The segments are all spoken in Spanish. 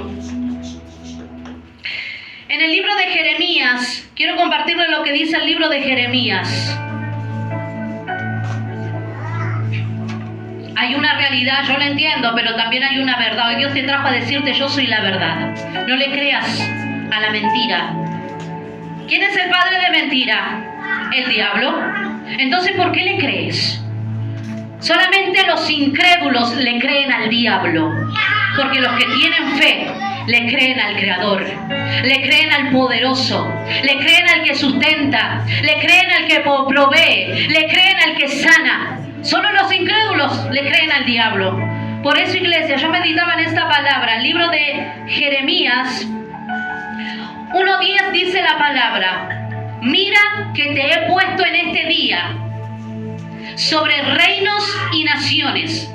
bueno. En el libro de Jeremías, quiero compartirles lo que dice el libro de Jeremías. Hay una realidad, yo la entiendo, pero también hay una verdad. Hoy Dios te trajo a decirte, yo soy la verdad. No le creas a la mentira. ¿Quién es el padre de mentira? El diablo. Entonces, ¿por qué le crees? Solamente los incrédulos le creen al diablo, porque los que tienen fe le creen al Creador, le creen al poderoso, le creen al que sustenta, le creen al que provee, le creen al que sana. Solo los incrédulos le creen al diablo. Por eso, iglesia, yo meditaba en esta palabra, el libro de Jeremías 1:10 dice la palabra: mira que te he puesto en este día sobre reinos y naciones.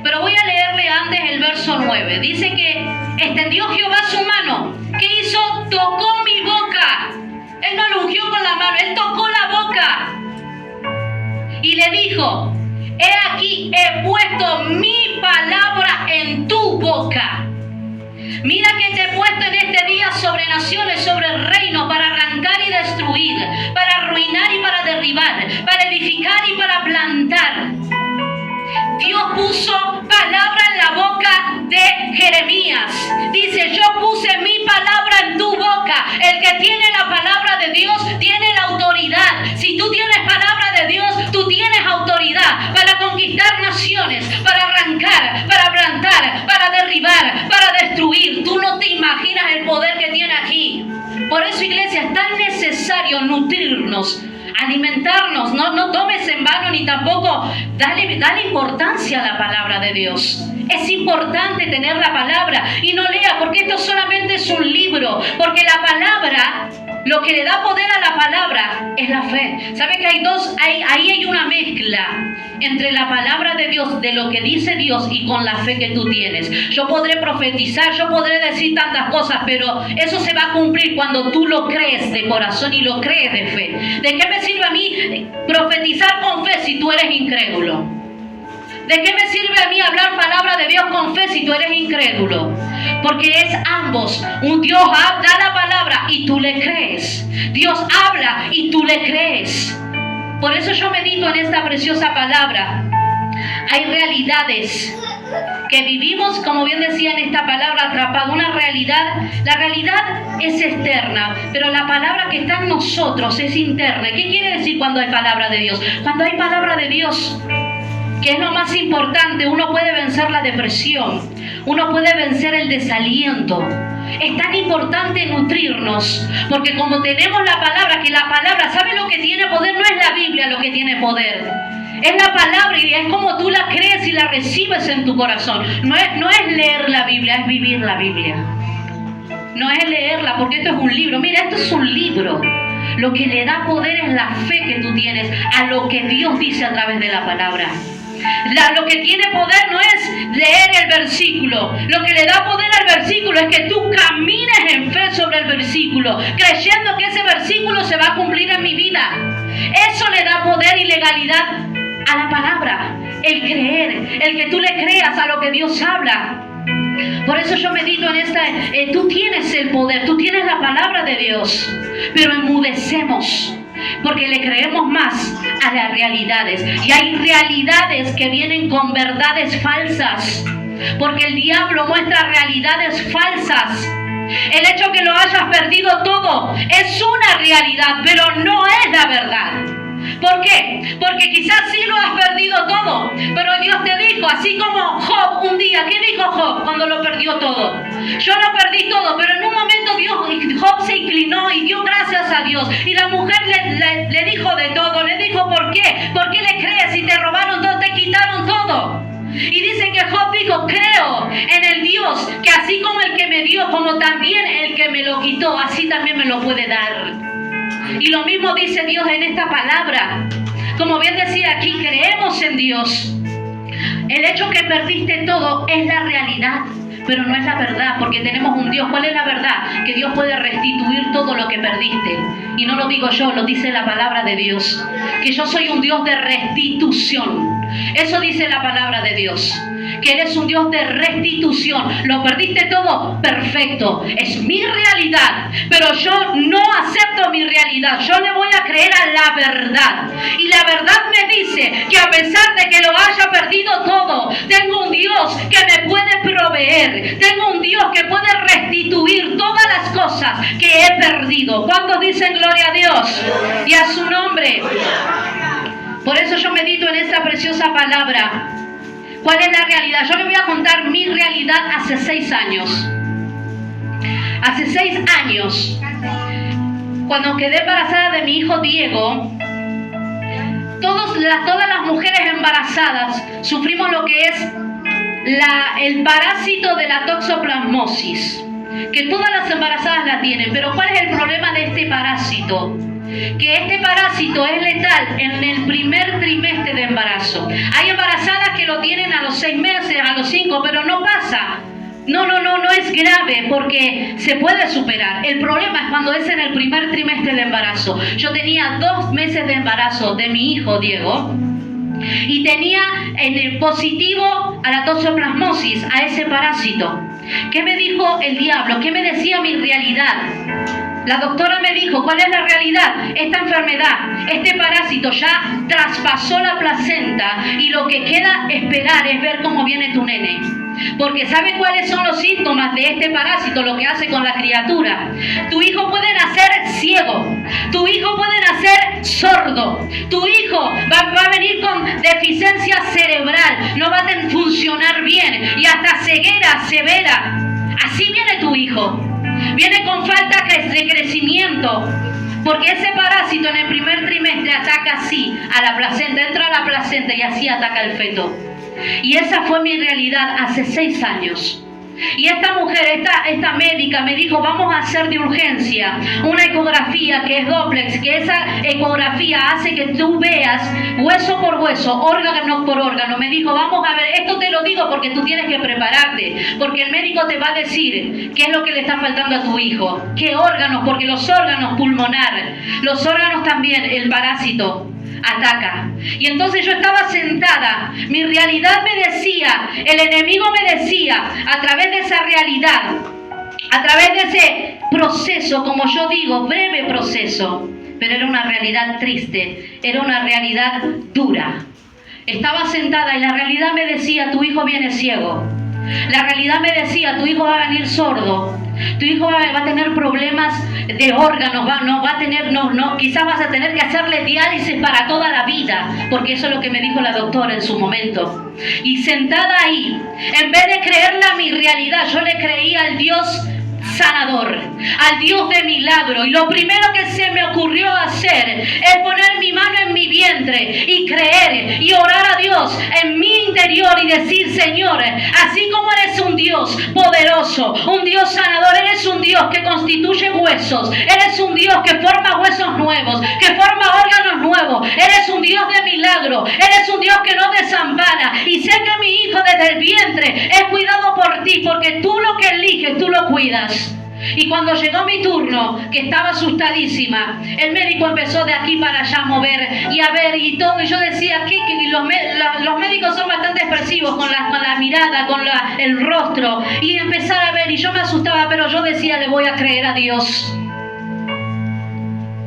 Pero voy a leerle antes el verso 9. Dice que extendió Jehová su mano. ¿Qué hizo? Tocó mi boca. Él no lo ungió con la mano, él tocó la boca. Y le dijo: he aquí, he puesto mi palabra en tu boca. Mira que te he puesto en este día sobre naciones, sobre reinos, para arrancar y destruir, para arruinar y para derribar, para edificar y para plantar. Dios puso palabra en la boca de Jeremías. Dice: yo puse mi palabra en tu boca. El que tiene la palabra de Dios tiene la autoridad. Si tú tienes palabra de Dios, tú tienes autoridad para conquistar naciones, para arrancar, para plantar, para derribar, para destruir. Tú no te imaginas el poder que tiene aquí. Por eso, iglesia, es tan necesario nutrirnos, alimentarnos. No tomes en vano ni tampoco dale importancia a la palabra de Dios. Es importante tener la palabra y no lea, porque esto solamente es un libro, porque la palabra, lo que le da poder a la palabra es la fe. ¿Sabe que ahí hay una mezcla entre la palabra de Dios, de lo que dice Dios, y con la fe que tú tienes? Yo podré profetizar, yo podré decir tantas cosas, pero eso se va a cumplir cuando tú lo crees de corazón y lo crees de fe. ¿De qué me sirve a mí profetizar con fe si tú eres incrédulo? ¿De qué me sirve a mí hablar palabra de Dios con fe si tú eres incrédulo? Porque es ambos. Un Dios da la palabra y tú le crees. Dios habla y tú le crees. Por eso yo medito en esta preciosa palabra. Hay realidades que vivimos, como bien decía en esta palabra, atrapado. Una realidad, la realidad es externa, pero la palabra que está en nosotros es interna. ¿Qué quiere decir cuando hay palabra de Dios? Cuando hay palabra de Dios, que es lo más importante, uno puede vencer la depresión, uno puede vencer el desaliento. Es tan importante nutrirnos, porque como tenemos la palabra, que la palabra, ¿sabe lo que tiene poder? No es la Biblia lo que tiene poder, es la palabra, y es como tú la crees y la recibes en tu corazón. No es leer la Biblia, es vivir la Biblia. No es leerla, porque esto es un libro. Mira, esto es un libro. Lo que le da poder es la fe que tú tienes a lo que Dios dice a través de la palabra. Lo que tiene poder no es leer el versículo. Lo que le da poder al versículo es que tú camines en fe sobre el versículo, creyendo que ese versículo se va a cumplir en mi vida. Eso le da poder y legalidad a la palabra. El creer, el que tú le creas a lo que Dios habla. Por eso yo medito en esta, tú tienes el poder, tú tienes la palabra de Dios, pero enmudecemos porque le creemos más a las realidades. Y hay realidades que vienen con verdades falsas, porque el diablo muestra realidades falsas. El hecho que lo hayas perdido todo es una realidad, pero no es la verdad. ¿Por qué? Porque quizás sí lo has perdido todo, pero Dios te dijo, así como Job un día. ¿Qué dijo Job cuando lo perdió todo? Yo lo perdí todo, pero en un momento Job se inclinó y dio gracias a Dios. Y la mujer le dijo de todo, le dijo: ¿por qué? ¿Por qué le crees? Si te robaron todo, te quitaron todo. Y dice que Job dijo: creo en el Dios que así como el que me dio, como también el que me lo quitó, así también me lo puede dar. Y lo mismo dice Dios en esta palabra. Como bien decía aquí, creemos en Dios. El hecho que perdiste todo es la realidad, pero no es la verdad, porque tenemos un Dios. ¿Cuál es la verdad? Que Dios puede restituir todo lo que perdiste. Y no lo digo yo, lo dice la palabra de Dios. Que yo soy un Dios de restitución. Eso dice la palabra de Dios. que eres un Dios de restitución. ¿Lo perdiste todo? Perfecto. Es mi realidad, pero yo no acepto mi realidad. Yo le voy a creer a la verdad. Y la verdad me dice que a pesar de que lo haya perdido todo, tengo un Dios que me puede proveer. Tengo un Dios que puede restituir todas las cosas que he perdido. ¿Cuántos dicen gloria a Dios y a su nombre? Por eso yo medito en esta preciosa palabra. ¿Cuál es la realidad? Yo le voy a contar mi realidad hace 6 años. Hace 6 años, cuando quedé embarazada de mi hijo Diego, todas las mujeres embarazadas sufrimos lo que es el parásito de la toxoplasmosis, que todas las embarazadas la tienen. Pero ¿cuál es el problema de este parásito? Que este parásito es letal en el primer trimestre de embarazo. Hay embarazadas que lo tienen a los 6 meses, a los 5, pero no pasa. No es grave porque se puede superar. El problema es cuando es en el primer trimestre de embarazo. Yo tenía 2 meses de embarazo de mi hijo Diego y tenía en el positivo a la toxoplasmosis, a ese parásito. ¿Qué me dijo el diablo? ¿Qué me decía mi realidad? La doctora me dijo, ¿cuál es la realidad? Esta enfermedad, este parásito ya traspasó la placenta y lo que queda esperar es ver cómo viene tu nene. Porque ¿sabe cuáles son los síntomas de este parásito? Lo que hace con la criatura. Tu hijo puede nacer ciego. Tu hijo puede nacer sordo. Tu hijo va a venir con deficiencia cerebral. No va a funcionar bien. Y hasta ceguera severa. Así viene tu hijo. Viene con falta de crecimiento. Porque ese parásito en el primer trimestre ataca así a la placenta. Entra a la placenta y así ataca al feto. Y esa fue mi realidad hace 6 años. Y esta mujer, esta médica me dijo, vamos a hacer de urgencia una ecografía que es duplex, que esa ecografía hace que tú veas hueso por hueso, órgano por órgano. Me dijo, vamos a ver, esto te lo digo porque tú tienes que prepararte, porque el médico te va a decir qué es lo que le está faltando a tu hijo, qué órganos, porque los órganos pulmonar, los órganos también, el parásito ataca. Y entonces yo estaba sentada, mi realidad me decía, el enemigo me decía, a través de esa realidad, a través de ese proceso, como yo digo, breve proceso, pero era una realidad triste, era una realidad dura. Estaba sentada y la realidad me decía, tu hijo viene ciego. La realidad me decía, tu hijo va a venir sordo. Tu hijo va a tener problemas de órganos, quizás vas a tener que hacerle diálisis para toda la vida, porque eso es lo que me dijo la doctora en su momento. Y sentada ahí, en vez de creerle a mi realidad, yo le creía al Dios sanador, al Dios de milagro. Y lo primero que se me ocurrió hacer es poner mi mano en mi vientre y creer y orar a Dios en mi interior y decir, Señor, así como eres un Dios poderoso, un Dios sanador, eres un Dios que constituye huesos, eres un Dios que forma huesos nuevos, que forma órganos nuevos, eres un Dios de milagro, eres un Dios que no desampara. Y sé que mi hijo desde el vientre es cuidado por ti, porque tú lo que eliges, tú lo cuidas. Y cuando llegó mi turno, que estaba asustadísima, el médico empezó de aquí para allá a mover y a ver y todo. Y yo decía que los médicos son bastante expresivos con la mirada, con el rostro. Y empezar a ver, y yo me asustaba, pero yo decía, le voy a creer a Dios.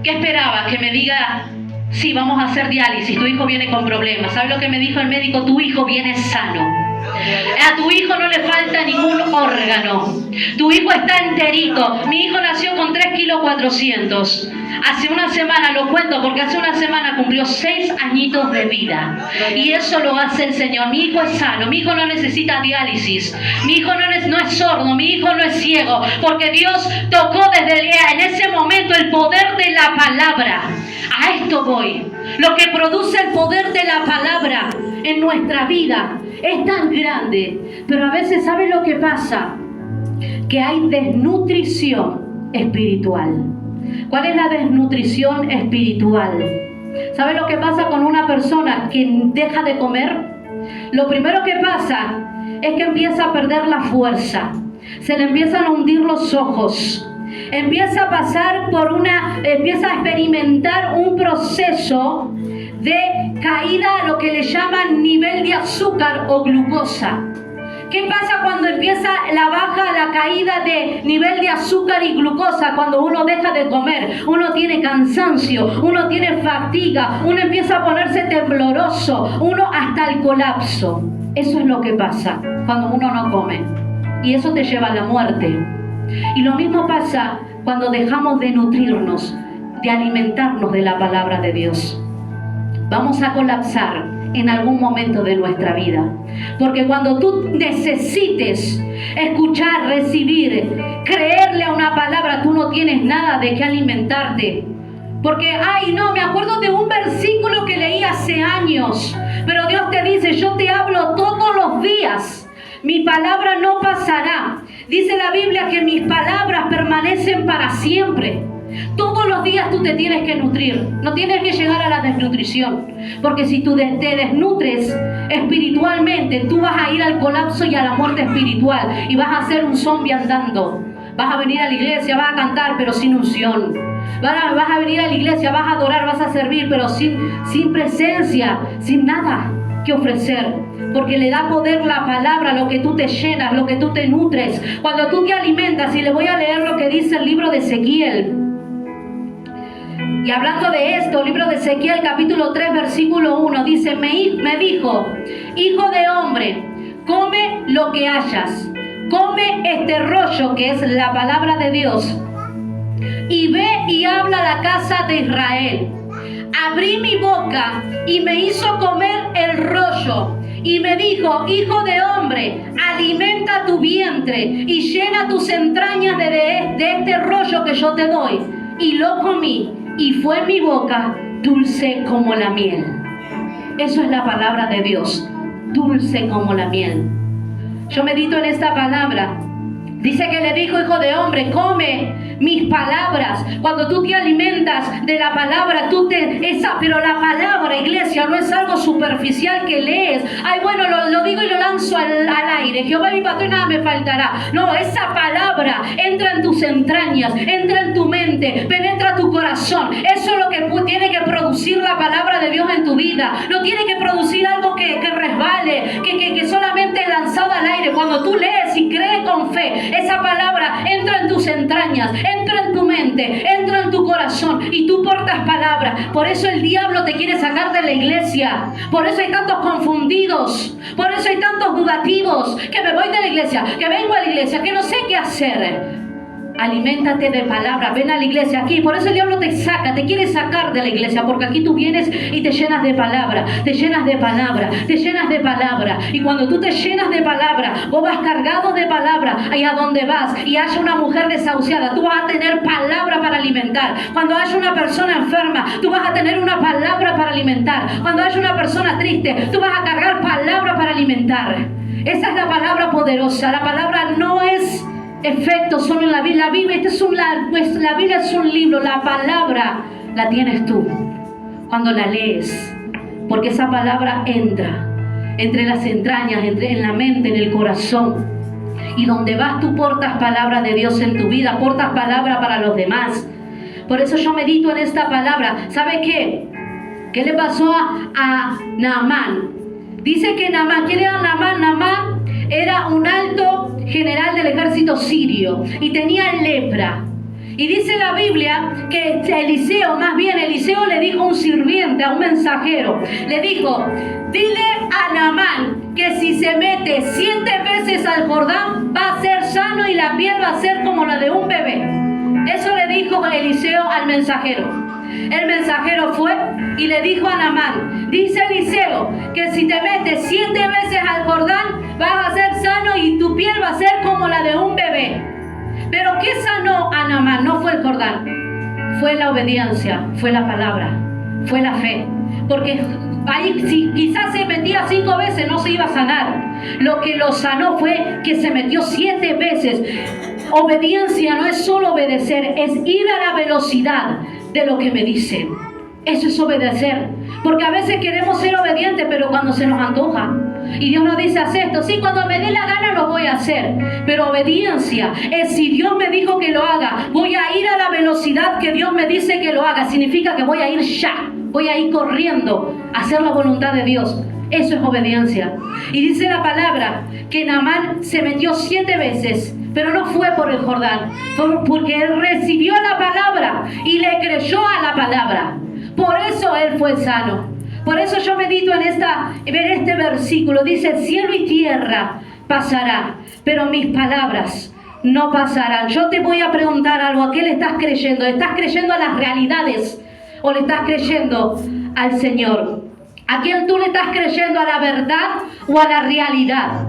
¿Qué esperaba? Que me diga, sí, vamos a hacer diálisis, tu hijo viene con problemas. ¿Sabe lo que me dijo el médico? Tu hijo viene sano. A tu hijo no le falta ningún órgano. Tu hijo está enterito. Mi hijo nació con 3,4 kilos. Hace una semana, lo cuento porque hace una semana cumplió 6 añitos de vida. Y eso lo hace el Señor. Mi hijo es sano. Mi hijo no necesita diálisis. Mi hijo no es sordo. Mi hijo no es ciego. Porque Dios tocó en ese momento el poder de la palabra. A esto voy. Lo que produce el poder de la palabra en nuestra vida es tan grande, pero a veces ¿sabe lo que pasa? Que hay desnutrición espiritual. ¿Cuál es la desnutrición espiritual? ¿Sabe lo que pasa con una persona que deja de comer? Lo primero que pasa es que empieza a perder la fuerza, se le empiezan a hundir los ojos, empieza a experimentar un proceso de caída a lo que le llaman nivel de azúcar o glucosa. ¿Qué pasa cuando empieza la caída de nivel de azúcar y glucosa? Cuando uno deja de comer, uno tiene cansancio, uno tiene fatiga, uno empieza a ponerse tembloroso, uno hasta el colapso. Eso es lo que pasa cuando uno no come. Y eso te lleva a la muerte. Y lo mismo pasa cuando dejamos de nutrirnos, de alimentarnos de la palabra de Dios. Vamos a colapsar en algún momento de nuestra vida. Porque cuando tú necesites escuchar, recibir, creerle a una palabra, tú no tienes nada de qué alimentarte. Porque, me acuerdo de un versículo que leí hace años. Pero Dios te dice, yo te hablo todos los días. Mi palabra no pasará. Dice la Biblia que mis palabras permanecen para siempre. Todos los días tú te tienes que nutrir. No tienes que llegar a la desnutrición. Porque si tú te desnutres espiritualmente, tú vas a ir al colapso y a la muerte espiritual. Y vas a ser un zombie andando. Vas a venir a la iglesia, vas a cantar, pero sin unción. Vas a venir a la iglesia, vas a adorar, vas a servir, pero sin presencia, sin nada que ofrecer. Porque le da poder la palabra, lo que tú te llenas, lo que tú te nutres. Cuando tú te alimentas, y le voy a leer lo que dice el libro de Ezequiel. Y hablando de esto, el libro de Ezequiel, capítulo 3, versículo 1, dice, me dijo, hijo de hombre, come lo que hayas, come este rollo que es la palabra de Dios, y ve y habla a la casa de Israel. Abrí mi boca y me hizo comer el rollo. Y me dijo, hijo de hombre, alimenta tu vientre y llena tus entrañas de este rollo que yo te doy. Y lo comí, y fue mi boca dulce como la miel. Eso es la palabra de Dios, dulce como la miel. Yo medito en esta palabra. Dice que le dijo, hijo de hombre, come mis palabras. Cuando tú te alimentas de la palabra, pero la palabra, iglesia, no es algo superficial que lees. Lo digo y lo lanzo al aire. Jehová es mi pastor y nada me faltará. No, esa palabra entra en tus entrañas, entra en tu mente, penetra tu corazón. Eso es lo que tiene que producir la palabra de Dios en tu vida. No tiene que producir algo que resbale, que solamente es lanzado al aire. Cuando tú lees y crees con fe, esa palabra entra en tus entrañas, entra en tu mente, entra en tu corazón y tú portas palabra. Por eso el diablo te quiere sacar de la iglesia. Por eso hay tantos confundidos. Por eso hay tantos dudativos. Que me voy de la iglesia, que vengo a la iglesia, que no sé qué hacer. Aliméntate de palabra, ven a la iglesia aquí. Por eso el diablo te saca, te quiere sacar de la iglesia. Porque aquí tú vienes y te llenas de palabra, te llenas de palabra, te llenas de palabra. Y cuando tú te llenas de palabra, vos vas cargado de palabra. Ahí a donde vas y haya una mujer desahuciada, tú vas a tener palabra para alimentar. Cuando haya una persona enferma, tú vas a tener una palabra para alimentar. Cuando haya una persona triste, tú vas a cargar palabra para alimentar. Esa es la palabra poderosa. La palabra no es efecto solo en la Biblia. La Biblia es un libro. La palabra la tienes tú cuando la lees, porque esa palabra entra entre las entrañas, en la mente, en el corazón. Y donde vas tú portas palabra de Dios en tu vida, portas palabra para los demás. Por eso yo medito en esta palabra. ¿Sabe qué? ¿Qué le pasó a Naamán? Dice que Naamán, ¿quién era Naamán? Naamán era un alto general del ejército sirio y tenía lepra. Y dice la Biblia que Eliseo le dijo a un sirviente, a un mensajero, le dijo, dile a Naamán que si se mete 7 veces al Jordán va a ser sano y la piel va a ser como la de un bebé. Eso le dijo Eliseo al mensajero. El mensajero fue y le dijo a Naamán, dice Eliseo que si te metes 7 veces al Jordán vas a ser sano y tu piel va a ser como la de un bebé. Pero ¿qué sanó a Naamán? No fue el Jordán, fue la obediencia, fue la palabra, fue la fe. Porque ahí si quizás se metía 5 veces no se iba a sanar. Lo que lo sanó fue que se metió 7 veces. Obediencia no es solo obedecer, es ir a la velocidad de lo que me dicen. Eso es obedecer. Porque a veces queremos ser obedientes, pero cuando se nos antoja. Y Dios nos dice, haz esto. Sí, cuando me dé la gana lo voy a hacer. Pero obediencia es, si Dios me dijo que lo haga, voy a ir a la velocidad que Dios me dice que lo haga. Significa que voy a ir ya. Voy a ir corriendo a hacer la voluntad de Dios. Eso es obediencia. Y dice la palabra que Naamán se metió 7 veces, pero no fue por el Jordán, fue porque él recibió la palabra y le creyó a la palabra. Por eso él fue sano. Por eso yo medito en este versículo. Dice, cielo y tierra pasarán, pero mis palabras no pasarán. Yo te voy a preguntar algo. ¿A qué le estás creyendo? ¿Estás creyendo a las realidades o le estás creyendo al Señor? ¿A quién tú le estás creyendo? ¿A la verdad o a la realidad?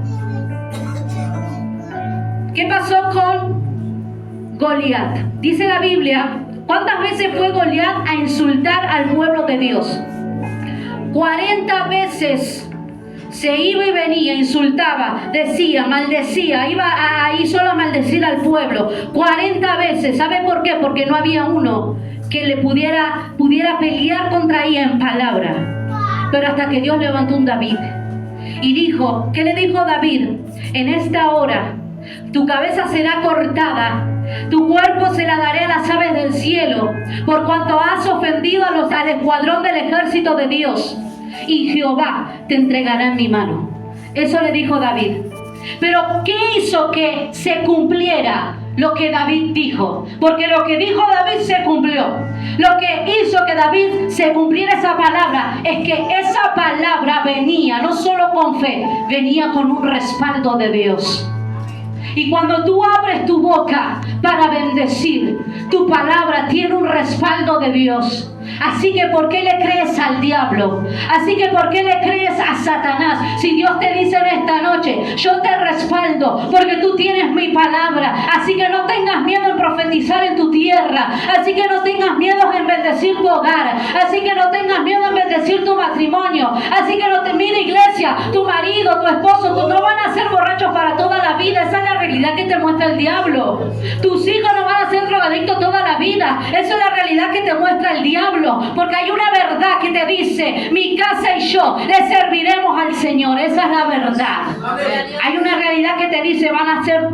¿Qué pasó con Goliat? Dice la Biblia, ¿cuántas veces fue Goliat a insultar al pueblo de Dios? 40 veces se iba y venía, insultaba, decía, maldecía, iba ahí solo a maldecir al pueblo. 40 veces. ¿Sabe por qué? Porque no había uno que le pudiera pelear contra ella en palabra. Pero hasta que Dios levantó un David y dijo, ¿qué le dijo David? En esta hora tu cabeza será cortada, tu cuerpo se la daré a las aves del cielo, por cuanto has ofendido al escuadrón del ejército de Dios, y Jehová te entregará en mi mano. Eso le dijo David. Pero ¿qué hizo que se cumpliera lo que David dijo? Porque lo que dijo David se cumplió. Lo que hizo que David se cumpliera esa palabra es que esa palabra venía no solo con fe, venía con un respaldo de Dios. Y cuando tú abres tu boca para bendecir, tu palabra tiene un respaldo de Dios. Así que ¿por qué le crees al diablo? Así que ¿por qué le crees a Satanás? Si Dios te dice en esta noche, yo te respaldo porque tú tienes mi palabra. Así que no tengas miedo en profetizar en tu tierra. Así que no tengas miedo en bendecir tu hogar. Así que no tengas miedo en bendecir tu matrimonio. Así que no te mire, iglesia, tu marido, tu esposo, tú no van a ser borrachos para toda la vida. Esa es la realidad que te muestra el diablo. Tus hijos no van a ser drogadictos toda la vida. Esa es la realidad que te muestra el diablo. Porque hay una verdad que te dice, mi casa y yo le serviremos al Señor. Esa es la verdad. Hay una realidad que te dice, van a ser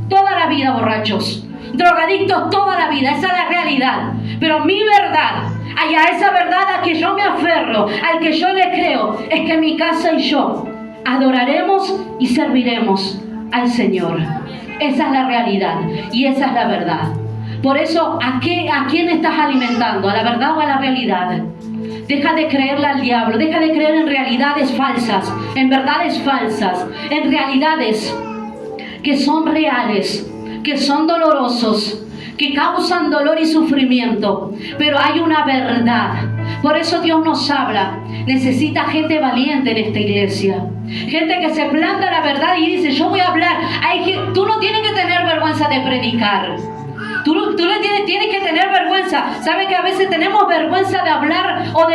toda la vida borrachos, drogadictos toda la vida. Esa es la realidad. Pero mi verdad, a esa verdad a que yo me aferro, al que yo le creo, es que mi casa y yo adoraremos y serviremos al Señor. Esa es la realidad y esa es la verdad. Por eso, ¿a quién estás alimentando? ¿A la verdad o a la realidad? Deja de creerle al diablo, deja de creer en realidades falsas, en verdades falsas, en realidades que son reales, que son dolorosos, que causan dolor y sufrimiento. Pero hay una verdad. Por eso Dios nos habla. Necesita gente valiente en esta iglesia. Gente que se planta la verdad y dice, yo voy a hablar. Tú no tienes que tener vergüenza de predicar. Tú tienes que tener vergüenza. ¿Sabe que a veces tenemos vergüenza de hablar o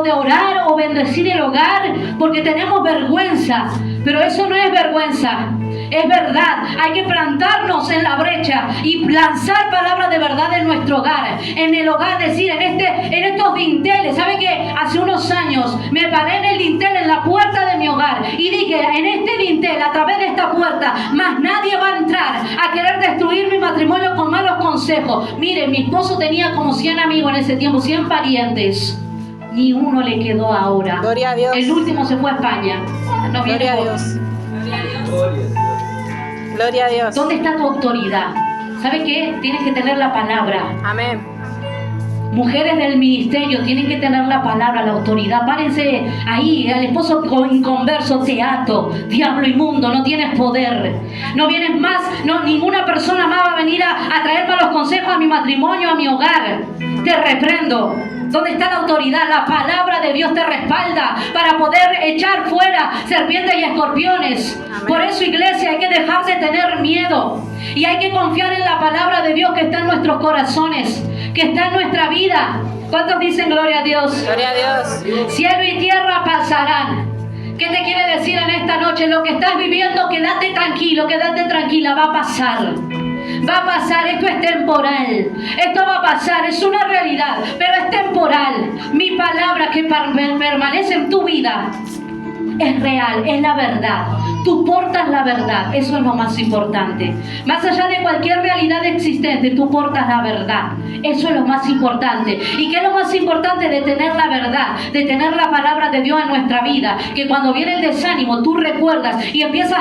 de orar o bendecir el hogar? Porque tenemos vergüenza. Pero eso no es vergüenza. Es verdad. Hay que plantarnos en la brecha y lanzar palabras de verdad en nuestro hogar. En el hogar, decir, en estos dinteles. ¿Sabe que hace unos años me paré en el dintel, en la puerta de mi hogar, y dije, en este dintel, a través de esta puerta, más nadie va a entrar a querer destruir mi matrimonio con malos consejos? Mire, mi esposo tenía como 100 amigos en ese tiempo, 100 parientes. Ni uno le quedó ahora. Gloria a Dios. El último se fue a España. No viene. Gloria a Dios. Gloria a Dios. ¿Dónde está tu autoridad? ¿Sabe qué? Tienes que tener la palabra. Amén. Mujeres del ministerio tienen que tener la palabra, la autoridad. Párense ahí, al esposo inconverso, te ato, diablo inmundo, no tienes poder. No vienes más, ninguna persona más va a venir a traer malos consejos a mi matrimonio, a mi hogar. Te reprendo. ¿Dónde está la autoridad? La palabra de Dios te respalda para poder echar fuera serpientes y escorpiones. Amén. Por eso, iglesia, hay que dejar de tener miedo. Y hay que confiar en la palabra de Dios que está en nuestros corazones, que está en nuestra vida. ¿Cuántos dicen gloria a Dios? Gloria a Dios. Cielo y tierra pasarán. ¿Qué te quiere decir en esta noche? Lo que estás viviendo, quédate tranquilo, quédate tranquila, va a pasar. Va a pasar, esto es temporal. Esto va a pasar, es una realidad, pero es temporal. Mi palabra que permanece en tu vida es real, es la verdad. Tú portas la verdad, eso es lo más importante. Más allá de cualquier realidad existente, tú portas la verdad. Eso es lo más importante. ¿Y qué es lo más importante de tener la verdad? De tener la palabra de Dios en nuestra vida. Que cuando viene el desánimo, tú recuerdas y empiezas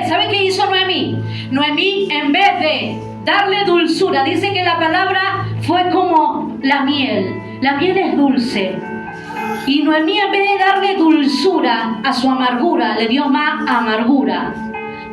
¿sabe qué hizo Noemí? Noemí, en vez de darle dulzura, dice que la palabra fue como la miel. La miel es dulce. Y Noemí, en vez de darle dulzura a su amargura, le dio más amargura.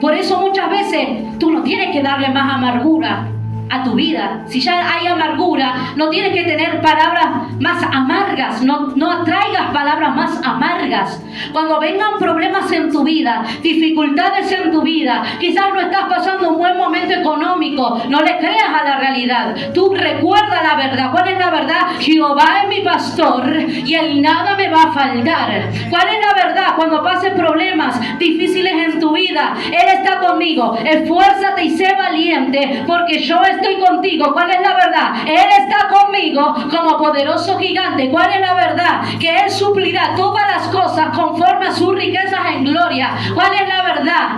Por eso muchas veces tú no tienes que darle más amargura a tu vida. Si ya hay amargura, no tienes que tener palabras más amargas. No atraigas palabras más amargas. Cuando vengan problemas en tu vida, dificultades en tu vida, quizás no estás pasando un buen momento económico, no le creas a la realidad. Tú recuerda la verdad. ¿Cuál es la verdad? Jehová es mi pastor y él nada me va a faltar. ¿Cuál es la verdad? Cuando pases problemas difíciles en tu vida, él está conmigo. Esfuérzate y sé valiente, porque yo estoy contigo. ¿Cuál es la verdad? Él está conmigo como poderoso gigante. ¿Cuál es la verdad? Que él suplirá todas las cosas conforme a sus riquezas en gloria. ¿Cuál es la verdad?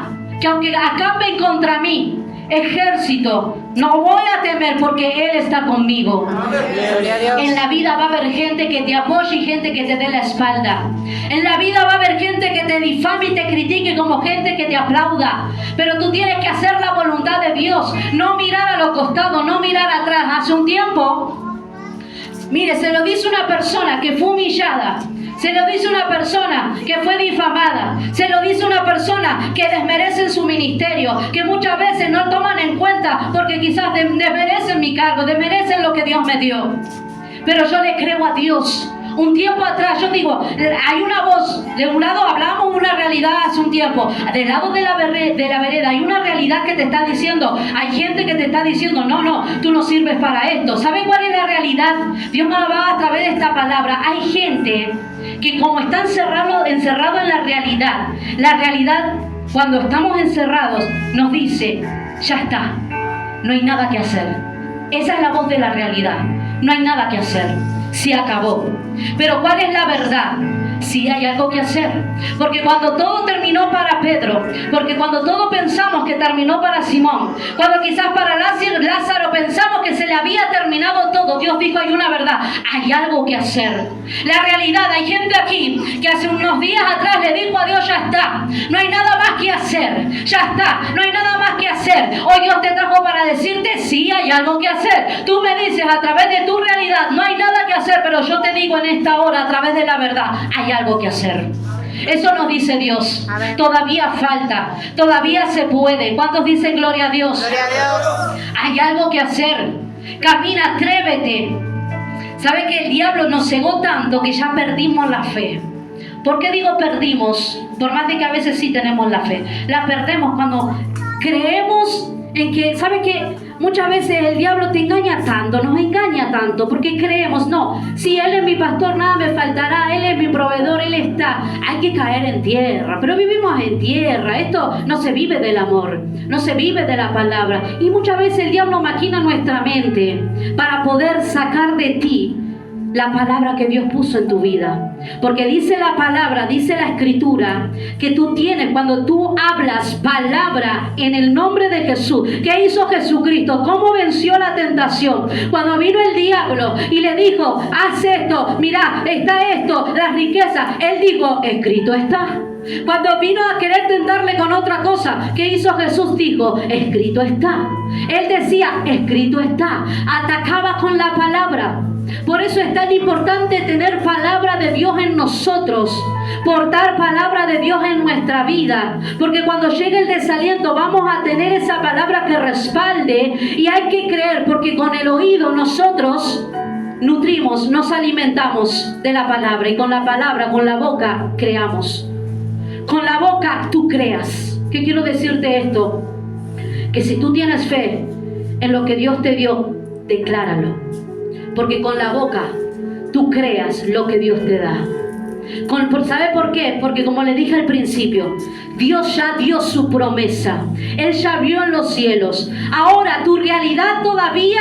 Que aunque acampen contra mí ejército, no voy a temer porque él está conmigo. En la vida va a haber gente que te apoye y gente que te dé la espalda. En la vida va a haber gente que te difame y te critique como gente que te aplauda. Pero tú tienes que hacer la voluntad de Dios, no mirar a los costados, no mirar atrás. Hace un tiempo, mire, se lo dice una persona que fue humillada. Se lo dice una persona que fue difamada. Se lo dice una persona que desmerece su ministerio, que muchas veces no toman en cuenta porque quizás desmerecen mi cargo, desmerecen lo que Dios me dio. Pero yo le creo a Dios. Un tiempo atrás, yo digo, hay una voz. De un lado hablábamos una realidad hace un tiempo. Del lado de la vereda hay una realidad que te está diciendo. Hay gente que te está diciendo, no, tú no sirves para esto. ¿Saben cuál es la realidad? Dios me va a través de esta palabra. Hay gente que como está encerrado en la realidad, cuando estamos encerrados, nos dice, ya está, no hay nada que hacer. Esa es la voz de la realidad. No hay nada que hacer. Se acabó. Pero ¿cuál es la verdad? Sí hay algo que hacer. Porque cuando todo terminó para Pedro, porque cuando todo pensamos que terminó para Simón, cuando quizás para Lázaro pensamos que se le había terminado todo, Dios dijo, hay una verdad, hay algo que hacer. La realidad, hay gente aquí que hace unos días atrás le dijo a Dios, ya está, no hay nada más que hacer, ya está, no hay nada más que hacer. Hoy Dios te trajo para decirte, sí hay algo que hacer. Tú me dices a través de tu realidad, no hay nada que hacer, pero yo te digo en esta hora a través de la verdad, hay algo que hacer. Eso nos dice Dios. Amén. Todavía falta, todavía se puede. ¿Cuántos dicen gloria a Dios? Gloria a Dios. Hay algo que hacer. Camina, atrévete. ¿Sabe que el diablo nos cegó tanto que ya perdimos la fe? ¿Por qué digo perdimos? Por más de que a veces sí tenemos la fe. La perdemos cuando creemos en que, ¿sabe qué? Muchas veces el diablo te engaña tanto, nos engaña tanto, porque creemos, no, si Él es mi pastor, nada me faltará, Él es mi proveedor, Él está. Hay que caer en tierra, pero vivimos en tierra. Esto no se vive del amor, no se vive de la palabra. Y muchas veces el diablo maquina nuestra mente para poder sacar de ti la palabra que Dios puso en tu vida. Porque dice la palabra, dice la escritura, que tú tienes, cuando tú hablas palabra en el nombre de Jesús. ¿Qué hizo Jesucristo? ¿Cómo venció la tentación? Cuando vino el diablo y le dijo, haz esto, mira, está esto, las riquezas. Él dijo, escrito está. Cuando vino a querer tentarle con otra cosa, ¿qué hizo Jesús? Dijo, escrito está. Él decía, escrito está. Atacaba con la palabra. Por eso es tan importante tener palabra de Dios en nosotros, portar palabra de Dios en nuestra vida, porque cuando llegue el desaliento vamos a tener esa palabra que respalde. Y hay que creer, porque con el oído nosotros nutrimos, nos alimentamos de la palabra, y con la palabra, con la boca, creamos. Con la boca tú creas. ¿Qué quiero decirte esto? Que si tú tienes fe en lo que Dios te dio, decláralo. Porque con la boca tú creas lo que Dios te da. ¿Sabe por qué? Porque como le dije al principio, Dios ya dio su promesa. Él ya vio en los cielos. Ahora tu realidad todavía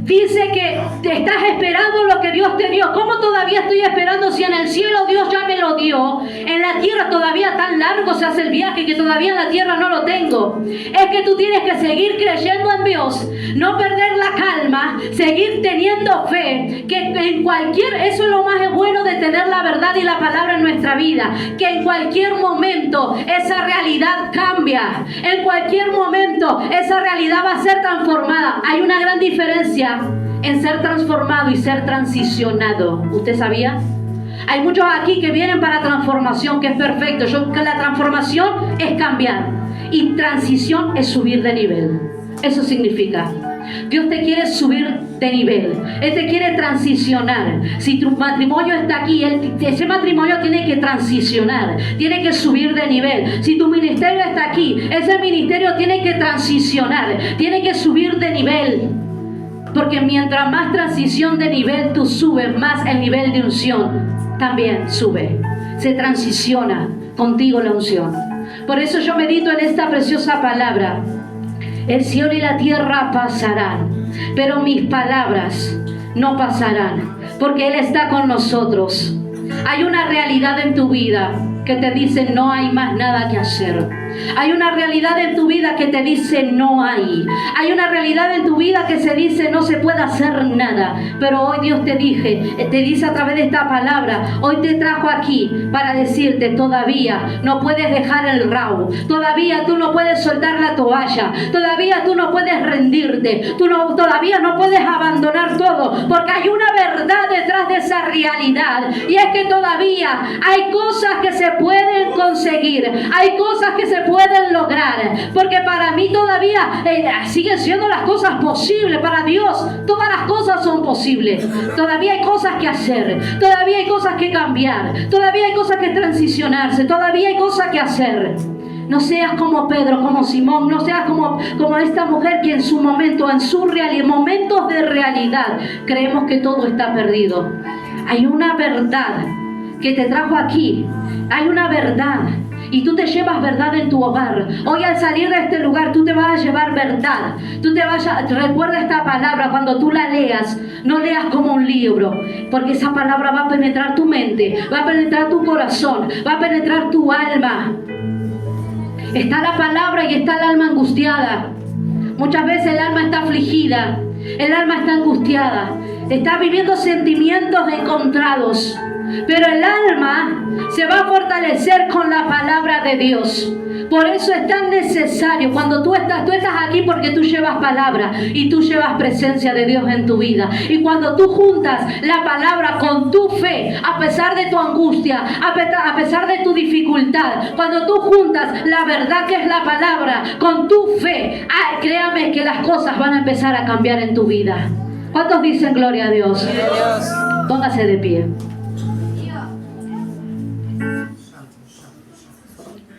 Dice que te estás esperando lo que Dios te dio. ¿Cómo todavía estoy esperando si en el cielo Dios ya me lo dio? En la tierra todavía tan largo se hace el viaje que todavía en la tierra no lo tengo. Es que tú tienes que seguir creyendo en Dios, no perder la calma, seguir teniendo fe, que en cualquier, eso es lo más bueno de tener la verdad y la palabra en nuestra vida, que en cualquier momento esa realidad cambia, en cualquier momento esa realidad va a ser transformada. Hay una gran diferencia en ser transformado y ser transicionado. ¿Usted sabía? Hay muchos aquí que vienen para transformación, que es perfecto. Que la transformación es cambiar y transición es subir de nivel. Eso significa, Dios te quiere subir de nivel. Él te quiere transicionar. Si tu matrimonio está aquí, ese matrimonio tiene que transicionar, tiene que subir de nivel. Si tu ministerio está aquí, ese ministerio tiene que transicionar, tiene que subir de nivel. Porque mientras más transición de nivel tú subes, más el nivel de unción también sube. Se transiciona contigo la unción. Por eso yo medito en esta preciosa palabra. El cielo y la tierra pasarán, pero mis palabras no pasarán, porque Él está con nosotros. Hay una realidad en tu vida que te dice no hay más nada que hacer. Hay una realidad en tu vida que te dice no hay. Hay una realidad en tu vida que se dice no se puede hacer nada. Pero hoy Dios te dice a través de esta palabra, hoy te trajo aquí para decirte todavía no puedes dejar el rabo. Todavía tú no puedes soltar la toalla. Todavía tú no puedes rendirte. Todavía no puedes abandonar todo. Porque hay una verdad detrás de esa realidad. Y es que todavía hay cosas que se pueden conseguir. Hay cosas que se pueden lograr, porque para mí todavía siguen siendo las cosas posibles. Para Dios todas las cosas son posibles. Todavía hay cosas que hacer, todavía hay cosas que cambiar, todavía hay cosas que transicionarse, todavía hay cosas que hacer. No seas como Pedro, como Simón, no seas como esta mujer que en su momento, en su realidad, momentos de realidad, creemos que todo está perdido. Hay una verdad que te trajo aquí, hay una verdad. Y tú te llevas verdad en tu hogar. Hoy al salir de este lugar tú te vas a llevar verdad. Recuerda esta palabra cuando tú la leas. No leas como un libro, porque esa palabra va a penetrar tu mente, va a penetrar tu corazón, va a penetrar tu alma. Está la palabra y está el alma angustiada. Muchas veces el alma está afligida, el alma está angustiada, está viviendo sentimientos encontrados. Pero el alma se va a fortalecer con la palabra de Dios. Por eso es tan necesario cuando tú estás aquí porque tú llevas palabra y tú llevas presencia de Dios en tu vida. Y cuando tú juntas la palabra con tu fe, a pesar de tu angustia, a pesar de tu dificultad, cuando tú juntas la verdad que es la palabra con tu fe, créame que las cosas van a empezar a cambiar en tu vida. ¿Cuántos dicen gloria a Dios? Póngase de pie.